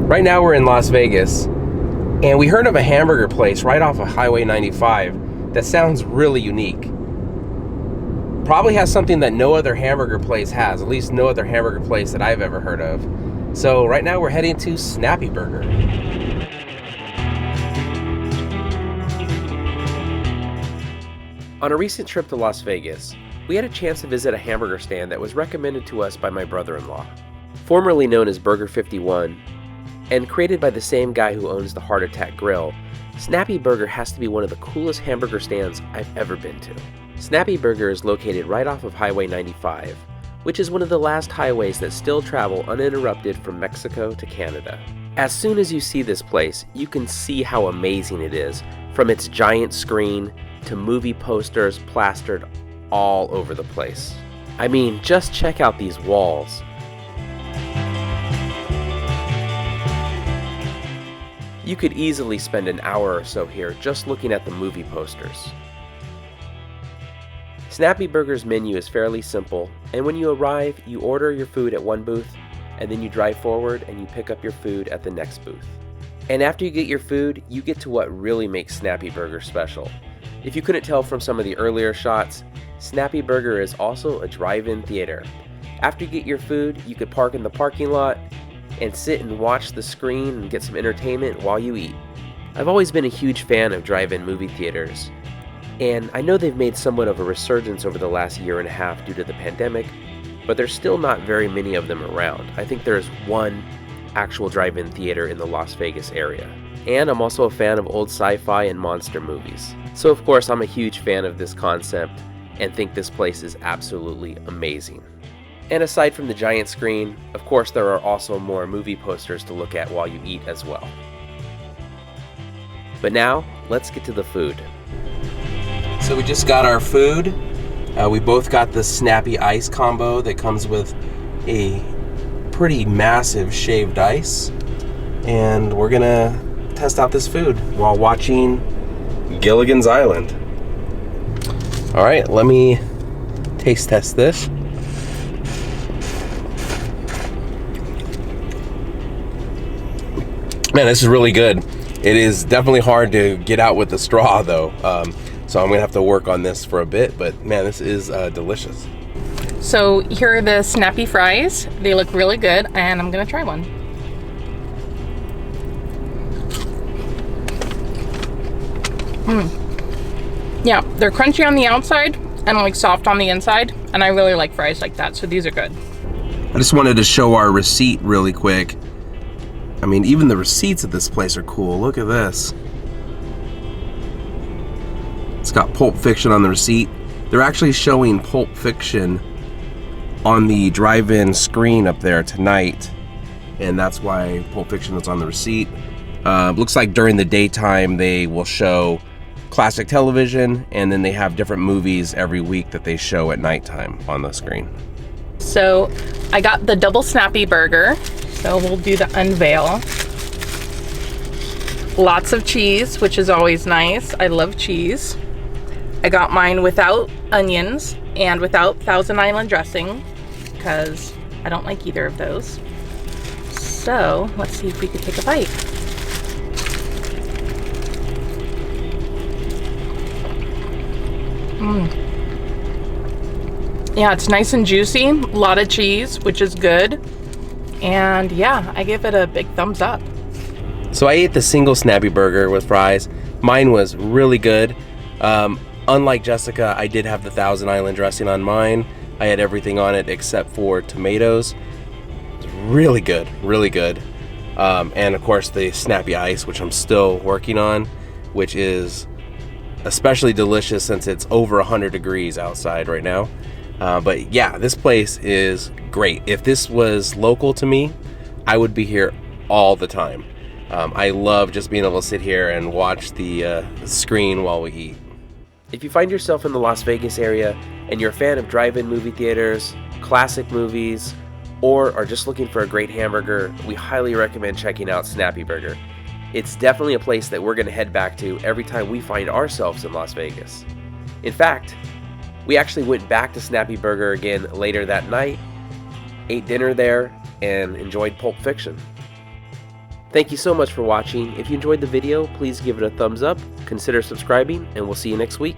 Right now we're in Las Vegas, and we heard of a hamburger place right off of Highway 95 that sounds really unique. Probably has something that no other hamburger place has, at least no other hamburger place that I've ever heard of. So right now we're heading to Snappy Burger. On a recent trip to Las Vegas, we had a chance to visit a hamburger stand that was recommended to us by my brother-in-law. Formerly known as Burger 51, and created by the same guy who owns the Heart Attack Grill, Snappy Burger has to be one of the coolest hamburger stands I've ever been to. Snappy Burger is located right off of Highway 95, which is one of the last highways that still travel uninterrupted from Mexico to Canada. As soon as you see this place, you can see how amazing it is, from its giant screen to movie posters plastered all over the place. I mean, just check out these walls. You could easily spend an hour or so here just looking at the movie posters. Snappy Burger's menu is fairly simple, and when you arrive, you order your food at one booth, and then you drive forward and you pick up your food at the next booth. And after you get your food, you get to what really makes Snappy Burger special. If you couldn't tell from some of the earlier shots, Snappy Burger is also a drive-in theater. After you get your food, you could park in the parking lot and sit and watch the screen and get some entertainment while you eat. I've always been a huge fan of drive-in movie theaters, and I know they've made somewhat of a resurgence over the last year and a half due to the pandemic, but there's still not very many of them around. I think there's one actual drive-in theater in the Las Vegas area. And I'm also a fan of old sci-fi and monster movies. So of course I'm a huge fan of this concept and think this place is absolutely amazing. And aside from the giant screen, of course there are also more movie posters to look at while you eat as well. But now, let's get to the food. So we just got our food. We both got the Snappy Ice combo that comes with a pretty massive shaved ice. And we're gonna test out this food while watching Gilligan's Island. All right, let me taste test this. Man, this is really good. It is definitely hard to get out with the straw though. So I'm gonna have to work on this for a bit, but man, this is delicious. So here are the snappy fries. They look really good, and I'm gonna try one. Yeah, they're crunchy on the outside and like soft on the inside, and I really like fries like that, so these are good. I just wanted to show our receipt really quick. I mean, even the receipts at this place are cool. Look at this. It's got Pulp Fiction on the receipt. They're actually showing Pulp Fiction on the drive-in screen up there tonight, and that's why Pulp Fiction is on the receipt. Looks like during the daytime they will show classic television, and then they have different movies every week that they show at nighttime on the screen. So I got the double snappy burger, so we'll do the unveil. Lots of cheese, which is always nice. I love cheese. I got mine without onions and without Thousand Island dressing because I don't like either of those. So let's see if we could take a bite. Yeah, it's nice and juicy, a lot of cheese, which is good. And yeah, I give it a big thumbs up. So I ate the single Snappy Burger with fries. Mine was really good. Unlike Jessica, I did have the Thousand Island dressing on mine. I had everything on it except for tomatoes. It's really good, really good. And of course the Snappy Ice, which I'm still working on, which is especially delicious since it's over 100 degrees outside right now. But yeah, this place is great. If this was local to me, I would be here all the time. I love just being able to sit here and watch the screen while we eat. If you find yourself in the Las Vegas area and you're a fan of drive-in movie theaters, classic movies, or are just looking for a great hamburger, we highly recommend checking out Snappy Burger. It's definitely a place that we're going to head back to every time we find ourselves in Las Vegas. In fact, we actually went back to Snappy Burger again later that night, ate dinner there, and enjoyed Pulp Fiction. Thank you so much for watching. If you enjoyed the video, please give it a thumbs up, consider subscribing, and we'll see you next week.